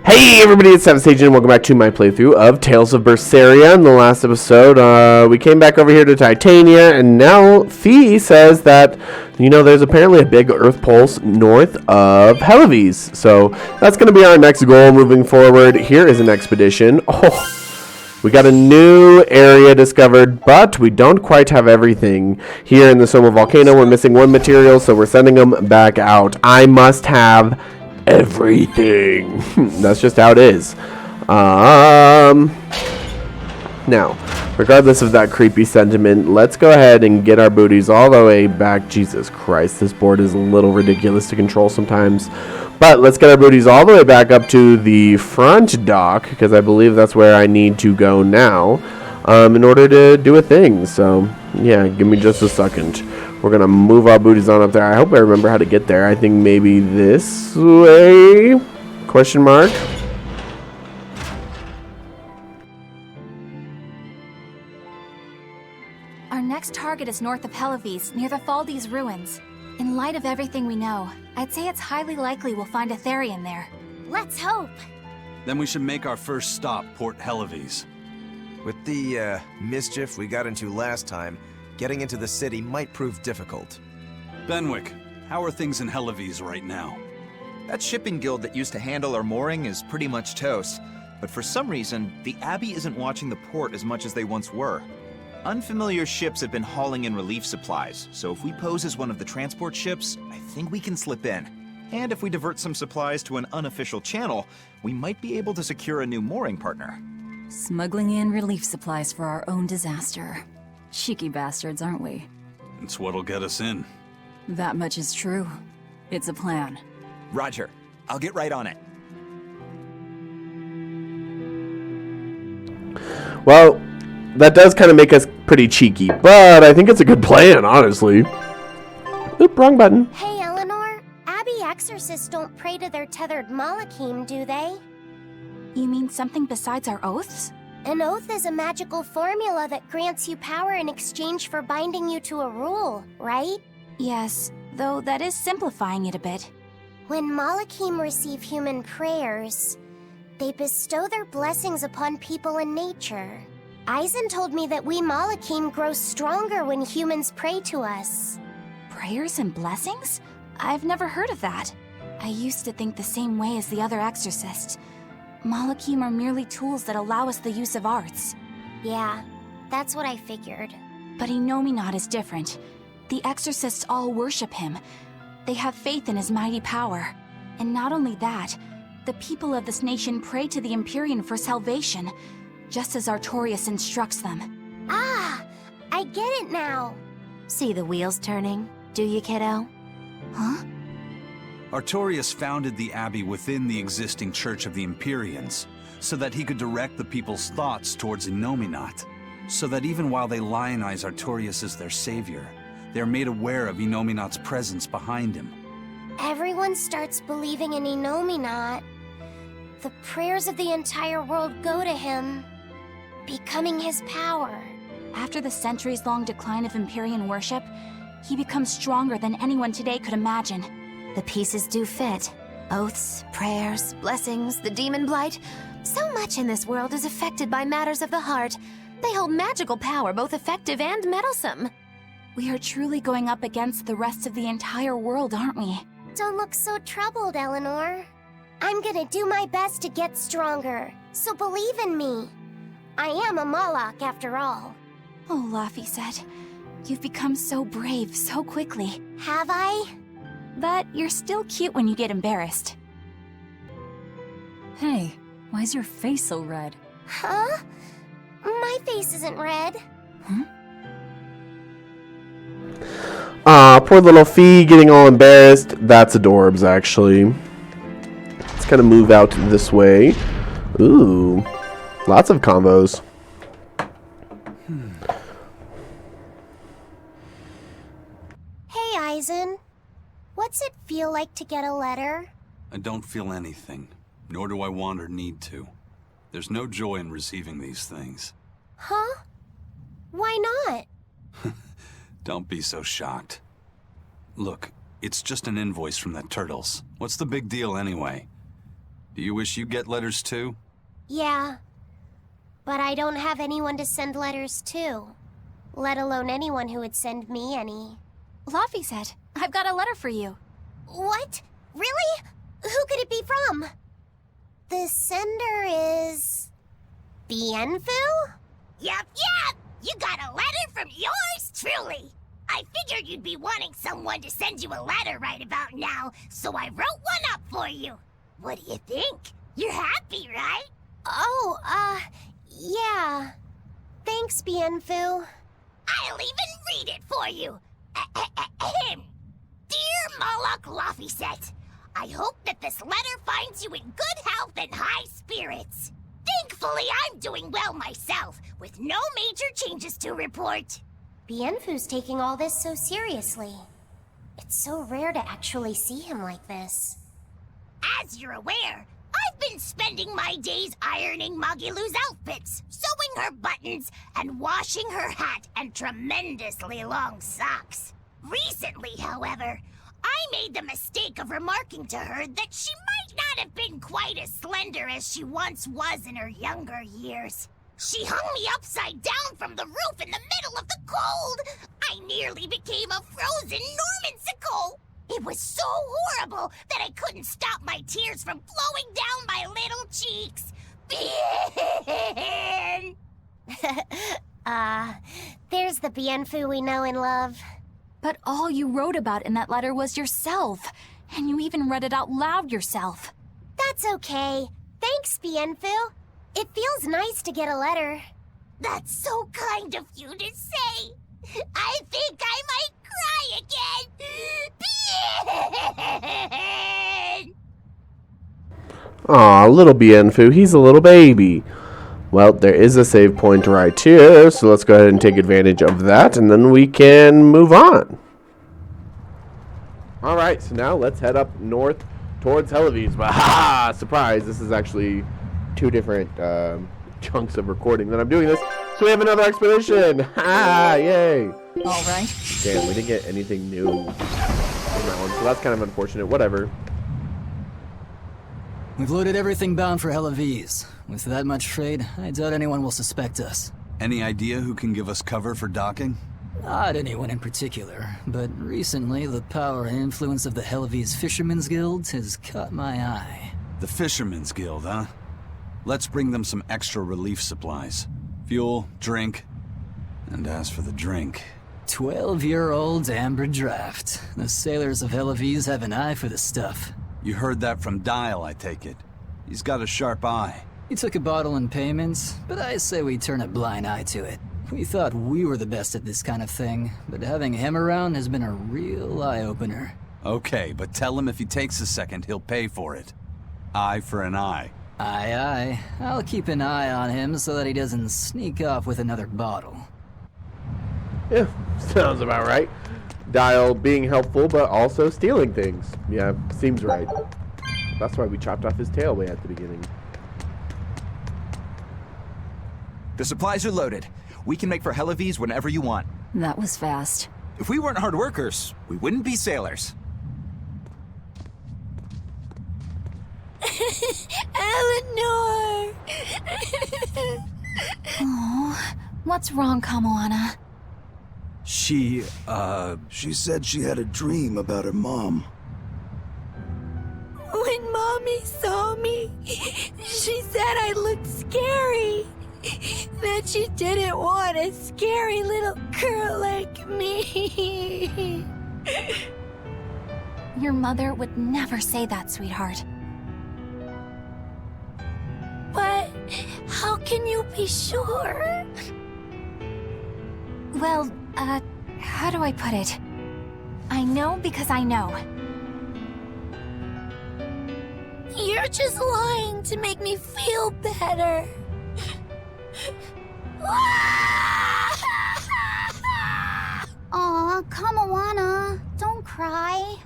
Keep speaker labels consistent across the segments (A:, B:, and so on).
A: Hey everybody, it's savagesageyt and welcome back to my playthrough of Tales of Berseria. In the last episode, we came back over here to Titania, and now Fee says that, there's apparently a big Earth pulse north of Helives. So that's going to be our next goal moving forward. Here is an expedition. Oh, we got a new area discovered, but we don't quite have everything. Here in the Soma Volcano, we're missing one material, so we're sending them back out. I must have everything. That's just how it is. Now, regardless of that creepy sentiment, let's go ahead and get our booties all the way back. Jesus Christ, this board is a little ridiculous to control sometimes. But let's get our booties all the way back up to the front dock, because I believe that's where I need to go now, in order to do a thing. So, yeah, give me just a second. We're going to move our booties on up there. I hope I remember how to get there. I think maybe this way? Question mark.
B: Our next target is north of Helives, near the Faldes ruins. In light of everything we know, I'd say it's highly likely we'll find a Therian there. Let's hope!
C: Then we should make our first stop, Port Helives.
D: With the mischief we got into last time, getting into the city might prove difficult.
C: Benwick, how are things in Helives right now?
E: That shipping guild that used to handle our mooring is pretty much toast. But for some reason, the Abbey isn't watching the port as much as they once were. Unfamiliar ships have been hauling in relief supplies, so if we pose as one of the transport ships, I think we can slip in. And if we divert some supplies to an unofficial channel, we might be able to secure a new mooring partner.
F: Smuggling in relief supplies for our own disaster. Cheeky bastards, aren't we?
C: It's what'll get us in.
F: That much is true. It's a plan.
E: Roger. I'll get right on it.
A: Well, that does kind of make us pretty cheeky, but I think it's a good plan, honestly. Oop, wrong button.
G: Hey, Eleanor. Abbey exorcists don't pray to their tethered Malachim, do they?
B: You mean something besides our oaths?
G: An oath is a magical formula that grants you power in exchange for binding you to a rule, right?
B: Yes, though that is simplifying it a bit.
G: When Malachim receive human prayers, they bestow their blessings upon people and nature. Eisen told me that we Malachim grow stronger when humans pray to us.
B: Prayers and blessings? I've never heard of that. I used to think the same way as the other exorcists. Malachim are merely tools that allow us the use of arts.
G: Yeah, that's what I figured.
B: But Innominat is different. The exorcists all worship him. They have faith in his mighty power. And not only that, the people of this nation pray to the Empyrean for salvation, just as Artorias instructs them.
G: Ah, I get it now.
H: See the wheels turning, do you, kiddo?
B: Huh?
C: Artorias founded the Abbey within the existing Church of the Empyreans, so that he could direct the people's thoughts towards Innominat, so that even while they lionize Artorias as their savior, they are made aware of Innominat's presence behind him.
G: Everyone starts believing in Innominat. The prayers of the entire world go to him, becoming his power.
B: After the centuries-long decline of Empyrean worship, he becomes stronger than anyone today could imagine.
H: The pieces do fit. Oaths, prayers, blessings, the demon blight. So much in this world is affected by matters of the heart. They hold magical power, both effective and meddlesome.
B: We are truly going up against the rest of the entire world, aren't we?
G: Don't look so troubled, Eleanor. I'm gonna do my best to get stronger, so believe in me. I am a Malach after all.
B: Oh, Laphicet, you've become so brave so quickly.
G: Have I?
B: But you're still cute when you get embarrassed.
F: Hey, why is your face so red?
G: Huh? My face isn't red.
A: Aw, poor little Fee getting all embarrassed. That's adorbs, actually. Let's kind of move out this way. Ooh, lots of combos.
G: Hey, Eisen. What's it feel like to get a letter?
C: I don't feel anything, nor do I want or need to. There's no joy in receiving these things.
G: Huh? Why not?
C: Don't be so shocked. Look, it's just an invoice from the turtles. What's the big deal anyway? Do you wish you get letters too?
G: Yeah. But I don't have anyone to send letters to. Let alone anyone who would send me any.
B: Laffy said, I've got a letter for you.
G: What? Really? Who could it be from? The sender is... Bienfu?
I: Yup. You got a letter from yours truly. I figured you'd be wanting someone to send you a letter right about now, so I wrote one up for you. What do you think? You're happy, right?
G: Oh, yeah. Thanks, Bienfu.
I: I'll even read it for you. Dear Moloch Laffyset, I hope that this letter finds you in good health and high spirits. Thankfully, I'm doing well myself, with no major changes to report.
G: Bienfu's taking all this so seriously. It's so rare to actually see him like this.
I: As you're aware, I've been spending my days ironing Magilu's outfits, sewing her buttons, and washing her hat and tremendously long socks. Recently, however, I made the mistake of remarking to her that she might not have been quite as slender as she once was in her younger years. She hung me upside down from the roof in the middle of the cold. I nearly became a frozen Normansicle. It was so horrible that I couldn't stop my tears from flowing down my little cheeks.
G: There's the Bienfu we know and love.
B: But all you wrote about in that letter was yourself. And you even read it out loud yourself.
G: That's okay. Thanks, Bienfu. It feels nice to get a letter.
I: That's so kind of you to say. I think I might cry again.
A: Aw, little Bienfu, he's a little baby. Well, there is a save point right here, so let's go ahead and take advantage of that, and then we can move on. Alright, so now let's head up north towards Helives. But ha! Surprise, this is actually two different chunks of recording that I'm doing this. So we have another expedition! Ha! Yay!
F: Alright.
A: Damn, we didn't get anything new from that one, so that's kind of unfortunate. Whatever.
J: We've loaded everything bound for Helives. With that much trade, I doubt anyone will suspect us.
C: Any idea who can give us cover for docking?
J: Not anyone in particular, but recently the power and influence of the Helives Fishermen's Guild has caught my eye.
C: The Fishermen's Guild, huh? Let's bring them some extra relief supplies. Fuel, drink, and as for the drink...
J: 12-year-old amber draft. The sailors of Helives have an eye for the stuff.
C: You heard that from Dial, I take it. He's got a sharp eye.
J: He took a bottle in payments, but I say we turn a blind eye to it. We thought we were the best at this kind of thing, but having him around has been a real eye-opener.
C: Okay, but tell him if he takes a second, he'll pay for it. Eye for an eye.
J: Aye, aye. I'll keep an eye on him so that he doesn't sneak off with another bottle.
A: Yeah, sounds about right. Dial being helpful, but also stealing things. Yeah, seems right. That's why we chopped off his tail way at the beginning.
E: The supplies are loaded. We can make for Helives whenever you want.
F: That was fast.
E: If we weren't hard workers, we wouldn't be sailors.
B: Eleanor! Oh, what's wrong, Kamoana?
K: She said she had a dream about her mom.
L: When Mommy saw me, she said I looked scary. That she didn't want a scary little girl like me.
B: Your mother would never say that, sweetheart.
L: But how can you be sure?
B: Well, how do I put it? I know because I know.
L: You're just lying to make me feel better.
B: Aw, Kamoana, don't cry.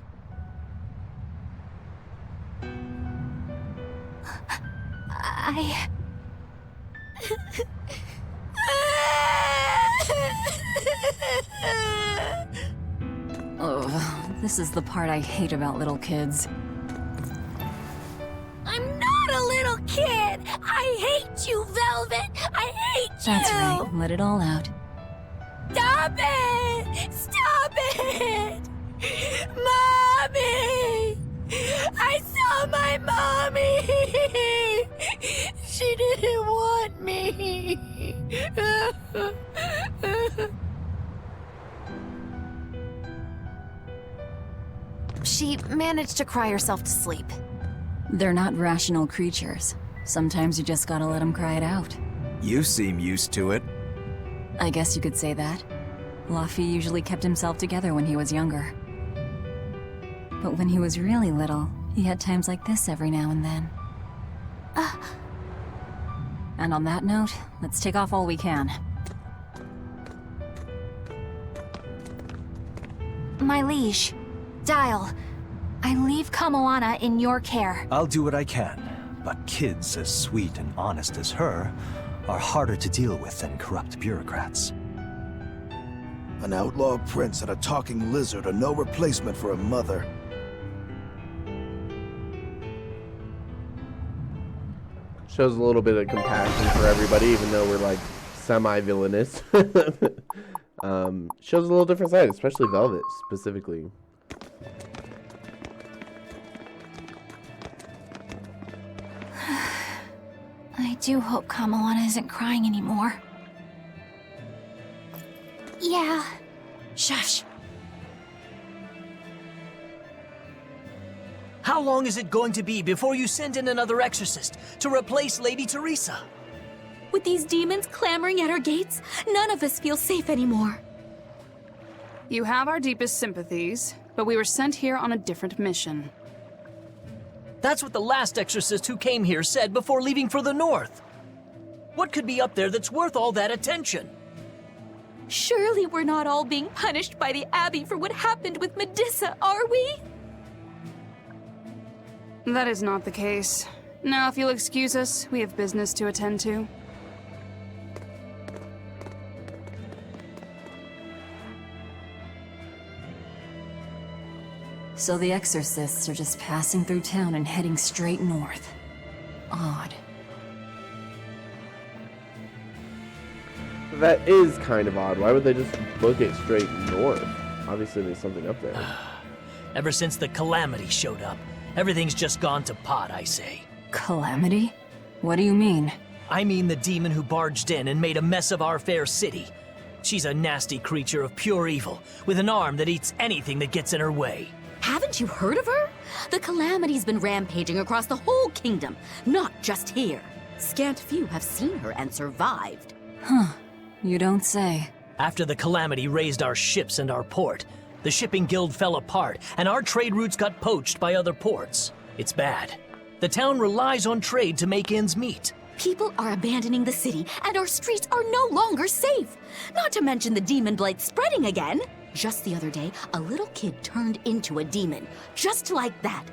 F: Oh, this is the part I hate about little kids.
L: I'm not I hate you!
F: That's right, let it all out.
L: Stop it! Stop it! Mommy! I saw my mommy! She didn't want me!
H: She managed to cry herself to sleep.
F: They're not rational creatures. Sometimes you just gotta let them cry it out.
D: You seem used to it.
F: I guess you could say that. Luffy usually kept himself together when he was younger. But when he was really little, he had times like this every now and then. And on that note, let's take off all we can.
B: My liege, Dial, I leave Kamoana in your care.
M: I'll do what I can, but kids as sweet and honest as her are harder to deal with than corrupt bureaucrats.
K: An outlaw prince and a talking lizard are no replacement for a mother.
A: Shows a little bit of compassion for everybody, even though we're like semi-villainous. Shows a little different side, especially Velvet specifically.
B: I do hope Kamoana isn't crying anymore.
G: Yeah.
B: Shush.
N: How long is it going to be before you send in another exorcist to replace Lady Teresa?
L: With these demons clamoring at our gates, none of us feel safe anymore.
O: You have our deepest sympathies, but we were sent here on a different mission.
N: That's what the last exorcist who came here said before leaving for the north. What could be up there that's worth all that attention?
L: Surely we're not all being punished by the Abbey for what happened with Medusa, are we?
O: That is not the case. Now, if you'll excuse us, we have business to attend to.
F: So the exorcists are just passing through town and heading straight north. Odd.
A: That is kind of odd. Why would they just locate straight north? Obviously there's something up there.
N: Ever since the Calamity showed up, everything's just gone to pot, I say.
F: Calamity? What do you mean?
N: I mean the demon who barged in and made a mess of our fair city. She's a nasty creature of pure evil, with an arm that eats anything that gets in her way.
L: Haven't you heard of her? The Calamity's been rampaging across the whole kingdom, not just here. Scant few have seen her and survived.
F: Huh. You don't say.
N: After the Calamity raised our ships and our port, the shipping guild fell apart, and our trade routes got poached by other ports. It's bad. The town relies on trade to make ends meet.
L: People are abandoning the city, and our streets are no longer safe. Not to mention the demon blight spreading again. Just the other day, a little kid turned into a demon. Just like that.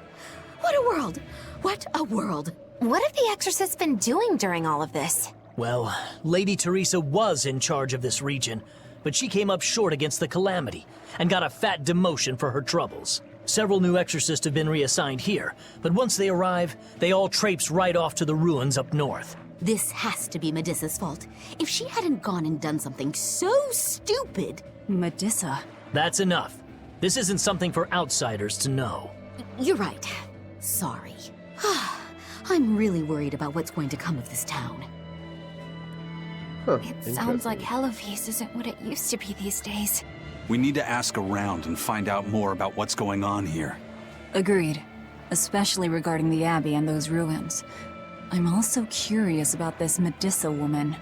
L: What a world! What a world!
H: What have the exorcists been doing during all of this?
N: Well, Lady Teresa was in charge of this region, but she came up short against the Calamity and got a fat demotion for her troubles. Several new exorcists have been reassigned here, but once they arrive, they all traipse right off to the ruins up north.
L: This has to be Medusa's fault. If she hadn't gone and done something so stupid...
F: Medusa?
N: That's enough. This isn't something for outsiders to know.
L: You're right. Sorry. I'm really worried about what's going to come of this town.
A: Huh,
B: It sounds like Hellofeast isn't what it used to be these days.
C: We need to ask around and find out more about what's going on here.
F: Agreed. Especially regarding the Abbey and those ruins. I'm also curious about this Medusa woman.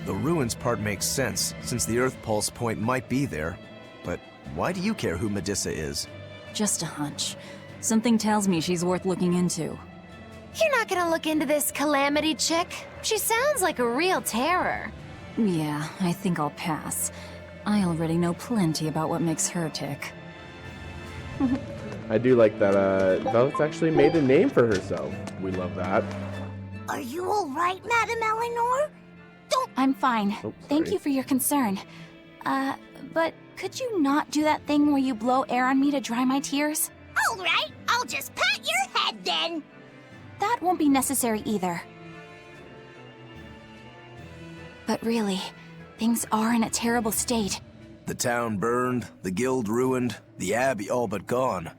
D: The ruins part makes sense, since the Earth Pulse point might be there. But why do you care who Medusa is?
F: Just a hunch. Something tells me she's worth looking into.
H: You're not gonna look into this Calamity chick? She sounds like a real terror.
F: Yeah, I think I'll pass. I already know plenty about what makes her tick.
A: I do like that Velvet's actually made a name for herself. We love that.
I: Are you all right, Madame Eleanor?
B: I'm fine. Thank you for your concern. But could you not do that thing where you blow air on me to dry my tears?
I: All right, I'll just pat your head then.
B: That won't be necessary either. But really, things are in a terrible state.
D: The town burned, the guild ruined, the abbey all but gone.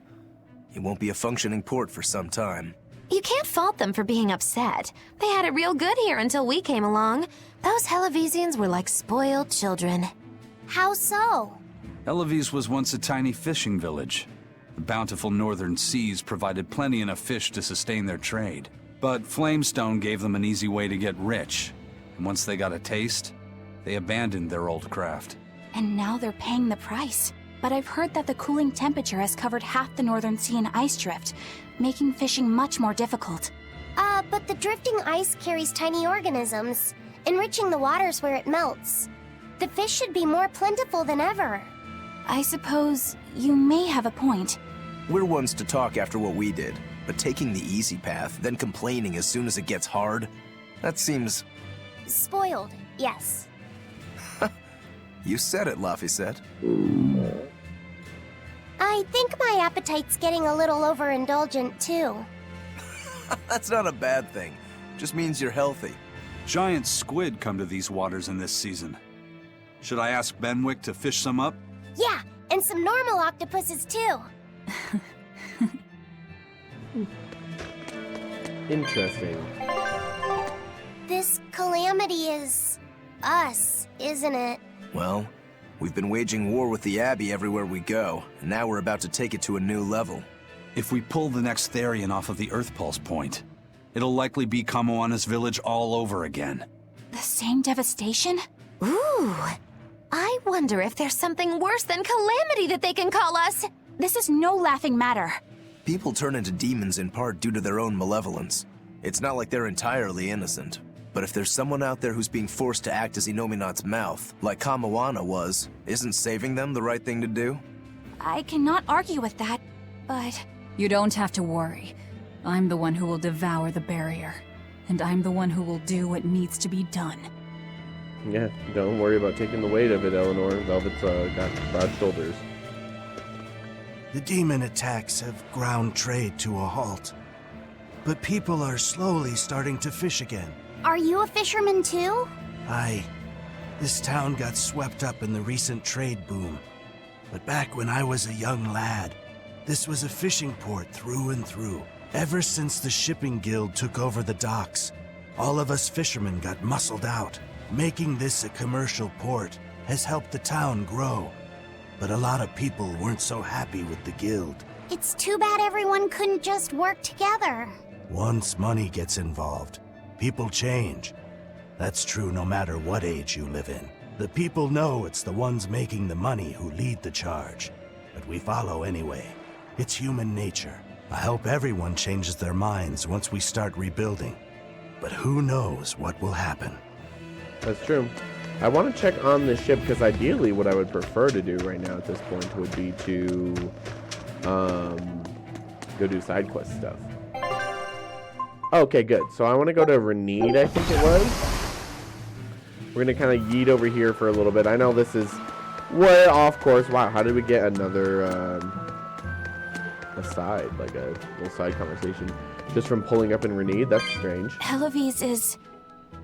D: It won't be a functioning port for some time.
H: You can't fault them for being upset. They had it real good here until we came along. Those Hellavesians were like spoiled children.
G: How so?
C: Eloise was once a tiny fishing village. The bountiful northern seas provided plenty enough fish to sustain their trade. But Flamestone gave them an easy way to get rich. And once they got a taste, they abandoned their old craft.
B: And now they're paying the price. But I've heard that the cooling temperature has covered half the northern sea in ice drift, making fishing much more difficult.
G: But the drifting ice carries tiny organisms, enriching the waters where it melts. The fish should be more plentiful than ever.
B: I suppose you may have a point.
D: We're ones to talk after what we did, but taking the easy path, then complaining as soon as it gets hard, that seems...
G: Spoiled, yes.
D: You said it, Laphicet.
G: I think my appetite's getting a little overindulgent, too.
D: That's not a bad thing. Just means you're healthy.
C: Giant squid come to these waters in this season. Should I ask Benwick to fish some up?
G: Yeah, and some normal octopuses, too.
A: Interesting.
G: This Calamity is... us, isn't it?
D: Well, we've been waging war with the Abbey everywhere we go, and now we're about to take it to a new level.
C: If we pull the next Therian off of the Earth Pulse point, it'll likely be Kamoana's village all over again.
B: The same devastation?
H: Ooh, I wonder if there's something worse than Calamity that they can call us.
B: This is no laughing matter.
D: People turn into demons in part due to their own malevolence. It's not like they're entirely innocent. But if there's someone out there who's being forced to act as Inominat's mouth, like Kamoana was, isn't saving them the right thing to do?
B: I cannot argue with that, but...
F: You don't have to worry. I'm the one who will devour the barrier. And I'm the one who will do what needs to be done.
A: Yeah, don't worry about taking the weight of it, Eleanor. Velvet's got broad shoulders.
K: The demon attacks have ground trade to a halt. But people are slowly starting to fish again.
G: Are you a fisherman, too?
K: This town got swept up in the recent trade boom. But back when I was a young lad, this was a fishing port through and through. Ever since the shipping guild took over the docks, all of us fishermen got muscled out. Making this a commercial port has helped the town grow. But a lot of people weren't so happy with the guild.
G: It's too bad everyone couldn't just work together.
K: Once money gets involved, people change. That's true no matter what age you live in. The people know it's the ones making the money who lead the charge. But we follow anyway. It's human nature. I hope everyone changes their minds once we start rebuilding. But who knows what will happen.
A: That's true. I want to check on the ship because ideally what I would prefer to do right now at this point would be to go do side quest stuff. Okay, good. So I want to go to Renede, I think it was. We're going to kind of yeet over here for a little bit. I know this is way off course. Wow, how did we get another aside, like a little side conversation just from pulling up in Renede? That's strange.
B: Hellawes is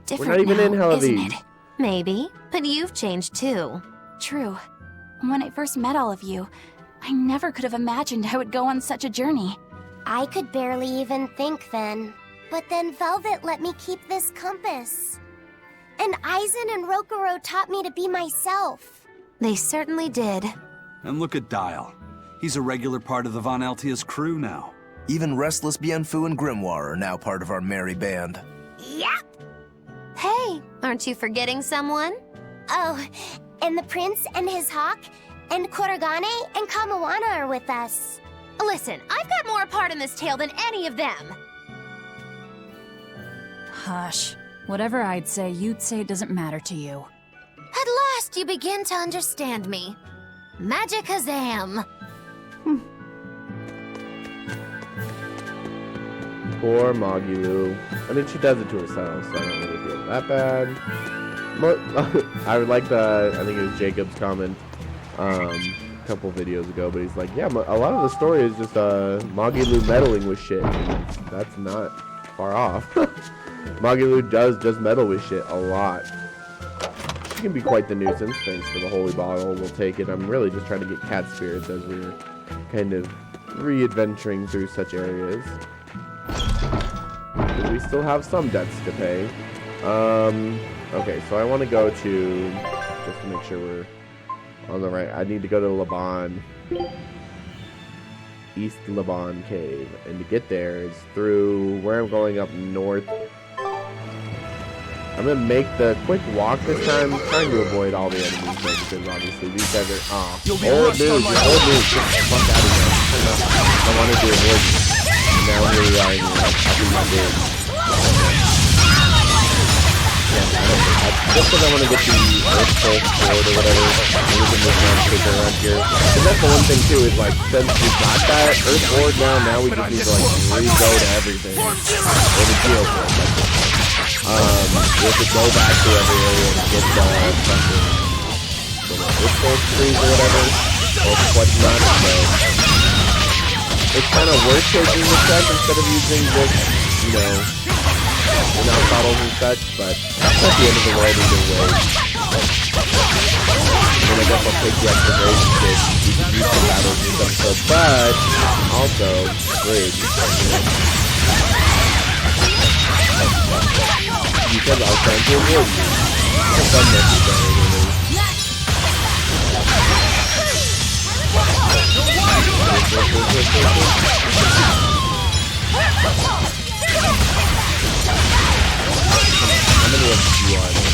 B: different.
A: We're not even
B: now,
A: in Hellawes.
B: isn't it?
H: Maybe, but you've changed too.
B: True. When I first met all of you, I never could have imagined I would go on such a journey.
G: I could barely even think then. But then Velvet let me keep this compass. And Eisen and Rokuro taught me to be myself.
H: They certainly did.
C: And look at Dial. He's a regular part of the Von Altia's crew now.
D: Even Restless Bienfu and Grimoire are now part of our merry band.
I: Yep.
H: Hey, aren't you forgetting someone?
G: Oh, and the prince and his hawk, and Kurogane and Kamoana are with us.
H: Listen, I've got more part in this tale than any of them.
F: Hush. Whatever I'd say, you'd say it doesn't matter to you.
H: At last you begin to understand me. Magicazam!
A: Poor Magilu. I mean, she does it to herself, so I don't really feel that bad. I would like the, I think it was Jacob's comment a couple videos ago, but he's like, yeah, a lot of the story is just Magilu meddling with shit. And that's not far off. Magilu does just meddle with shit a lot. She can be quite the nuisance. Thanks for the holy bottle. We'll take it. I'm really just trying to get cat spirits as we're kind of re-adventuring through such areas. Because we still have some debts to pay. Okay, so I want to go to, just to make sure we're on the right, I need to go to Laban, East Laban Cave, and to get there is through where I'm going up north. I'm going to make the quick walk this time, trying to avoid all the enemies, though, because obviously these guys are, old news, get the fuck out of here. I wanted to avoid them. And now here we are, I'll do my bid. Just because I want to get the Earth Pulse Sword or whatever, and we can move around and take around here. Because that's the one thing too, is like, since we got that Earth Sword now we just need to like re-go to everything. Or the Geoforce. We have to go back to every area and get the fucking Earth Pulse trees or whatever. Or whatnot, so it's kind of worth taking the stuff instead of using just, you know, in-out bottles and such, but that's not the end of the world either way. And I guess I'll take the extra rage kit you can use for battles in this episode, but also rage. Because I was trying to avoid you. It's unnecessary, really. How many of you are there?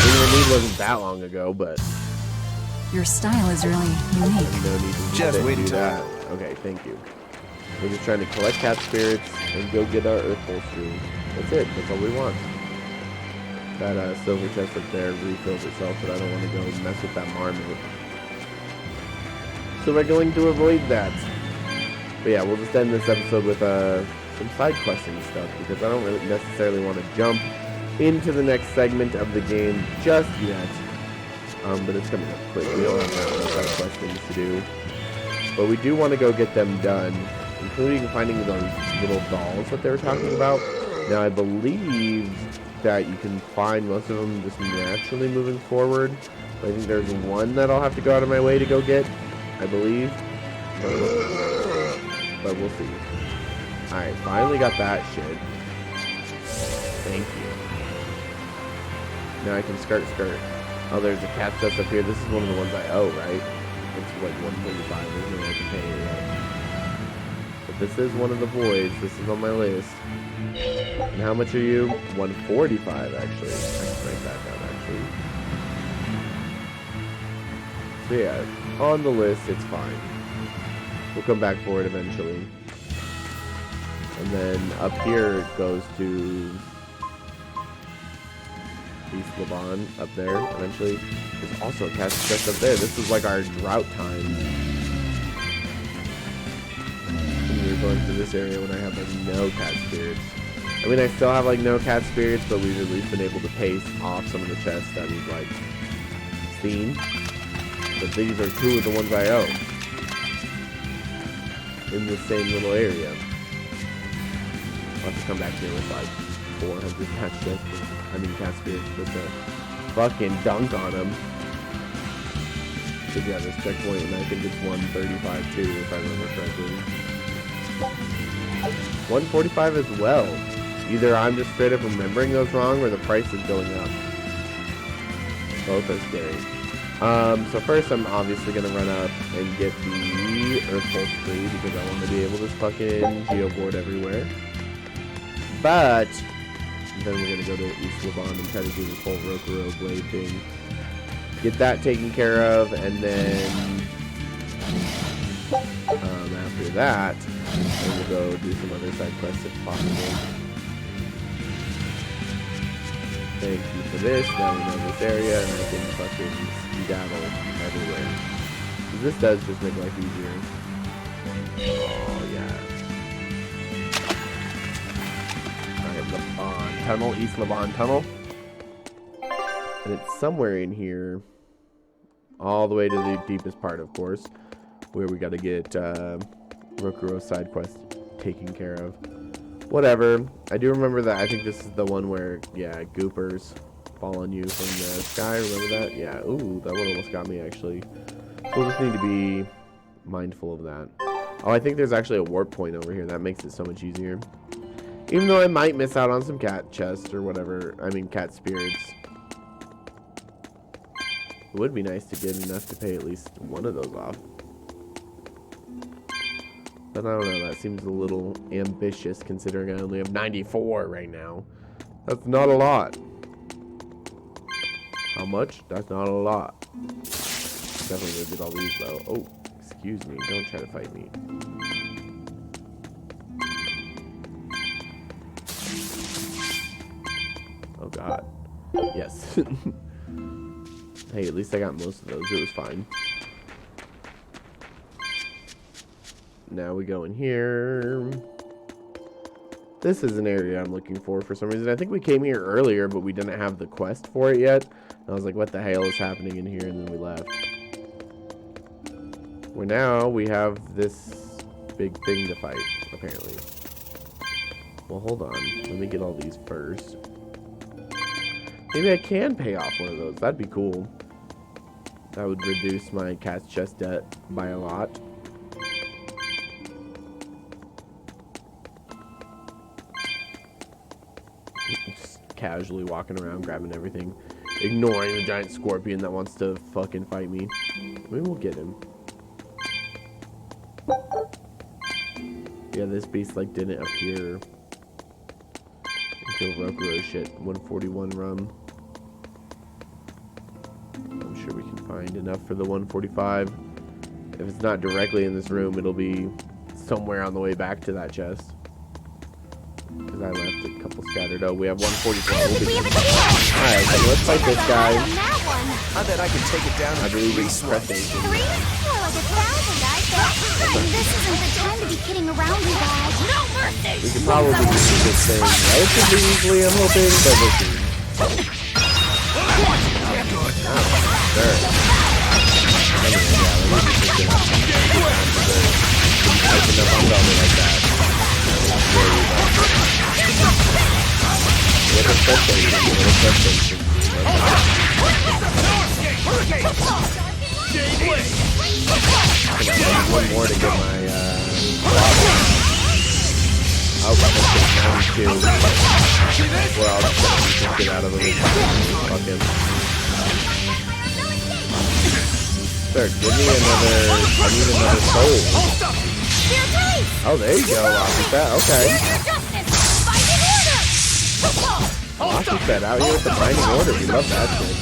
A: Your need wasn't that long ago, but
F: your style is really unique.
A: No need to
M: Just wait
A: do
M: until
A: that. Okay, thank you. We're just trying to collect cat spirits and go get our Earth Pulse stream. That's it. That's all we want. That silver chest up there refills itself, but I don't want to go mess with that marmot. So we're going to avoid that. But yeah, we'll just end this episode with some side questing stuff, because I don't really necessarily want to jump into the next segment of the game just yet. But it's coming up quick. We don't have that many side questings to do. But we do want to go get them done, including finding those little dolls that they were talking about. Now, I believe that you can find most of them just naturally moving forward. I think there's one that I'll have to go out of my way to go get, I believe. But we'll see. Alright, finally got that shit. Thank you. Now I can skirt. Oh, there's a cat chest up here. This is one of the ones I owe, right? It's like 145. There's no way I can pay it yet. But this is one of the voids. This is on my list. And how much are you? 145, actually. I can write that down, actually. So yeah, on the list, it's fine. We'll come back for it eventually. And then up here it goes to East Laban up there eventually. There's also a cat chest up there. This is like our drought time. When we were going through this area when I had like no cat spirits. I mean, I still have like no cat spirits, but we've at least been able to pace off some of the chests that we've like seen. But these are two of the ones I owe in the same little area. I'll have to come back here with like 400 cat chests. I mean, cat spirits just to fucking dunk on them. So yeah, this checkpoint, and I think it's 135 too, if I remember correctly. 145 as well. Either I'm just straight up remembering those wrong, or the price is going up. Both are scary. So first I'm obviously going to run up and get the Earth Pulse tree, because I want to be able to fucking geoboard everywhere. But then we're going to go to East Laban and try to do this whole Rokuro blade thing. Get that taken care of, and then after that, we'll go do some other side quests if possible. Thank you for this. Now we know this area, and I can fucking skedaddle everywhere. This does just make life easier. Oh, yeah. Alright, Laban Tunnel, East Laban Tunnel. And it's somewhere in here, all the way to the deepest part, of course, where we gotta get Rokuro side quest taken care of. Whatever. I do remember that. I think this is the one where, yeah, Goopers fall on you from the sky. Remember that? Yeah. Ooh, that one almost got me, actually. So we'll just need to be mindful of that. Oh, I think there's actually a warp point over here. That makes it so much easier. Even though I might miss out on some cat chests or whatever. I mean, cat spirits. It would be nice to get enough to pay at least one of those off. But I don't know, that seems a little ambitious considering I only have 94 right now. That's not a lot. How much? That's not a lot. Definitely gonna get all these though. Oh, excuse me, don't try to fight me. Oh god. Yes. Hey, at least I got most of those. It was fine. Now we go in here. This is an area I'm looking for some reason. I think we came here earlier, but we didn't have the quest for it yet. And I was like, what the hell is happening in here? And then we left. Well, now we have this big thing to fight, apparently. Well, hold on. Let me get all these first. Maybe I can pay off one of those. That'd be cool. That would reduce my cat's chest debt by a lot. Just casually walking around, grabbing everything. Ignoring the giant scorpion that wants to fucking fight me. Maybe we'll get him. Yeah, this beast like didn't appear until Rokuro's shit. 141 rum. I'm sure we can find enough for the 145. If it's not directly in this room, it'll be somewhere on the way back to that chest. Because I left a couple scattered. Oh, we have 144. Alright, so let's fight this guy.
D: I bet I can take it down.
A: I believe he's pressing.
I: More like 1,000, I bet. This isn't the time to be kidding around, you guys. No mercy!
A: We could probably do this thing relatively easily, I'm hoping, but we'll see. Sure. Anyway, yeah, let me just get up. Open up on double like that. Little frustration, little frustration. One more to get my, I'll just get 92. Well, I'll just get out of the fuck him. Sir, give me another, I need another soul. Oh, there you go, Lockset, okay. Lockset out here with the binding order, we love that shit.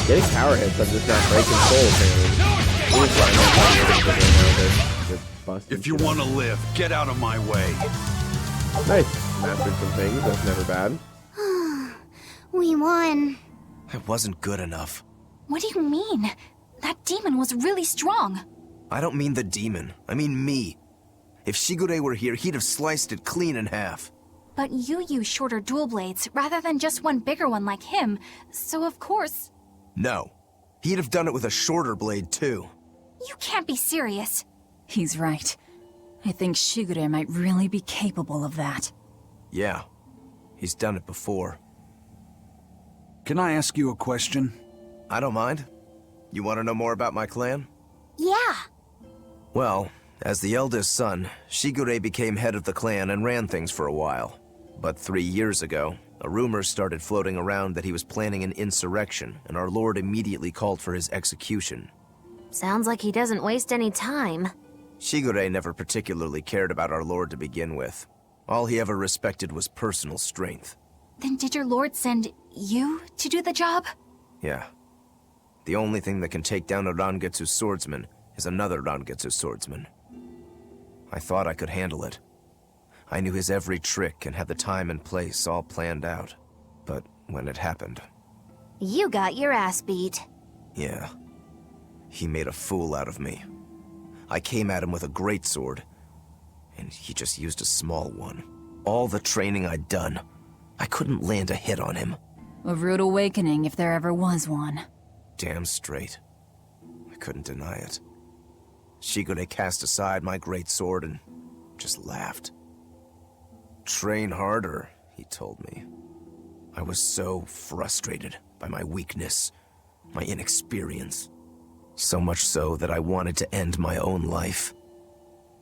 A: Getting power hits, I'm just not breaking soul, apparently.
C: If you want to live, get out of my way.
A: Nice. Mastered some things, that's never bad.
G: We won.
D: It wasn't good enough.
B: What do you mean? That demon was really strong.
D: I don't mean the demon. I mean me. If Shigure were here, he'd have sliced it clean in half.
B: But you use shorter dual blades rather than just one bigger one like him, so of course...
D: No. He'd have done it with a shorter blade, too.
B: You can't be serious.
F: He's right. I think Shigure might really be capable of that.
D: Yeah. He's done it before.
C: Can I ask you a question?
D: I don't mind. You want to know more about my clan?
G: Yeah.
D: Well, as the eldest son, Shigure became head of the clan and ran things for a while. But 3 years ago, a rumor started floating around that he was planning an insurrection, and our lord immediately called for his execution.
H: Sounds like he doesn't waste any time.
D: Shigure never particularly cared about our lord to begin with. All he ever respected was personal strength.
B: Then did your lord send you to do the job?
D: Yeah. The only thing that can take down a Rangetsu swordsman is another Rangetsu swordsman. I thought I could handle it. I knew his every trick and had the time and place all planned out. But when it happened...
H: You got your ass beat.
D: Yeah. He made a fool out of me. I came at him with a greatsword, and he just used a small one. All the training I'd done, I couldn't land a hit on him.
F: A rude awakening if there ever was one.
D: Damn straight. I couldn't deny it. Shigure cast aside my greatsword and just laughed. Train harder, he told me. I was so frustrated by my weakness, my inexperience. So much so that I wanted to end my own life.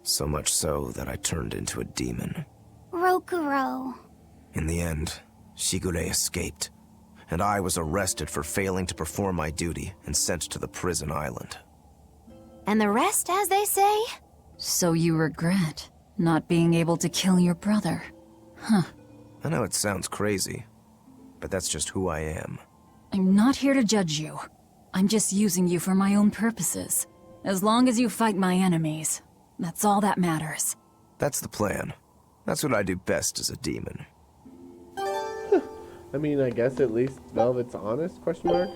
D: So much so that I turned into a demon.
G: Rokuro.
D: In the end, Shigure escaped, and I was arrested for failing to perform my duty and sent to the prison island.
H: And the rest, as they say?
F: So you regret not being able to kill your brother? Huh.
D: I know it sounds crazy, but that's just who I am.
F: I'm not here to judge you. I'm just using you for my own purposes. As long as you fight my enemies, that's all that matters.
D: That's the plan. That's what I do best as a demon.
A: I mean, I guess at least Velvet's honest, question mark?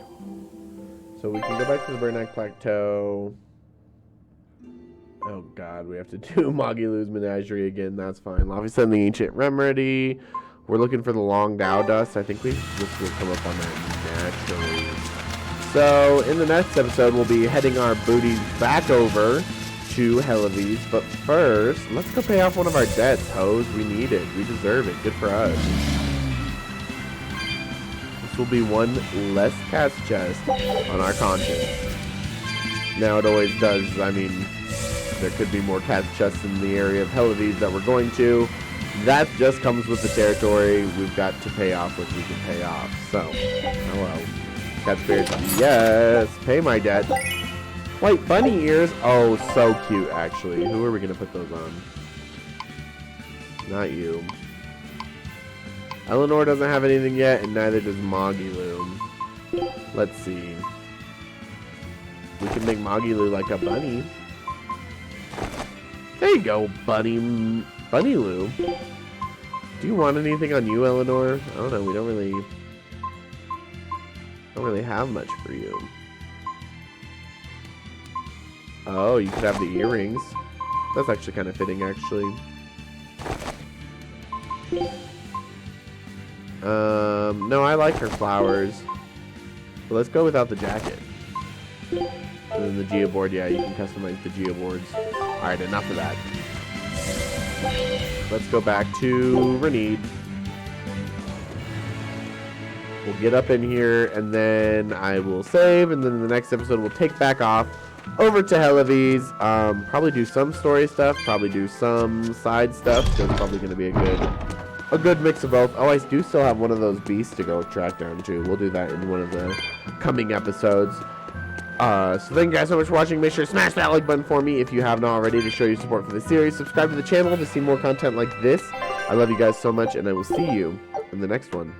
A: So we can go back to the Burnack Plateau. Oh god, we have to do Magilu's Menagerie again, that's fine. Lavi said the Ancient Remedy. We're looking for the Long Dao Dust. I think this will come up on that naturally. So, in the next episode, we'll be heading our booties back over to Helives. But first, let's go pay off one of our debts, hoes. We need it. We deserve it. Good for us. This will be one less cash chest on our conscience. Now, it always does. I mean, there could be more cash chests in the area of Helives that we're going to. That just comes with the territory. We've got to pay off what we can pay off. So, hello. Cat Spirits, yes! Pay my debt. White bunny ears. Oh, so cute, actually. Who are we going to put those on? Not you. Eleanor doesn't have anything yet, and neither does Magilu. Let's see. We can make Magilu like a bunny. There you go, Bunny-Loo. Do you want anything on you, Eleanor? I don't know. We don't really have much for you. Oh, you could have the earrings. That's actually kind of fitting, actually. No, I like her flowers. But let's go without the jacket. And then the geoboard, yeah, you can customize the geoboards. Alright, enough of that. Let's go back to Renede. We'll get up in here, and then I will save, and then in the next episode we'll take back off over to Helives. Probably do some story stuff, probably do some side stuff. So it's probably going to be a good mix of both. Oh, I do still have one of those beasts to go track down too. We'll do that in one of the coming episodes. So thank you guys so much for watching. Make sure to smash that like button for me if you haven't already to show your support for the series. Subscribe to the channel to see more content like this. I love you guys so much, and I will see you in the next one.